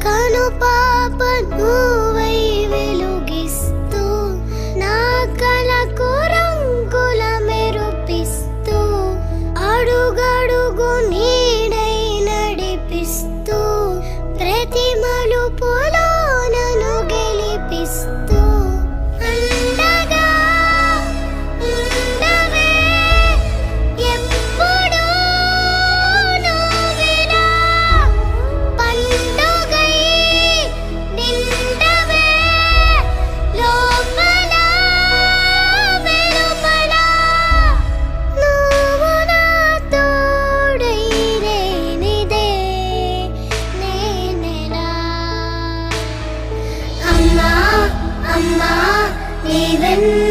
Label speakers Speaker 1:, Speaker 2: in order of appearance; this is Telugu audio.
Speaker 1: కను పాప నువ్వై వెలుగిస్తూ నా కలకు రంగుల మెరుపిస్తూ అడుగడుగు నీడై నడిపిస్తూ ప్రతి మలుపులో నన్ను గెలిపిస్తూ అండగా ఉండవే ఎప్పుడూ నువ్విలా పండుగై నిండవే లోపల వెలుపల నువ్వు నా తోడై లేనిదే నేనెలా అమ్మా అమ్మా నీ వెన్న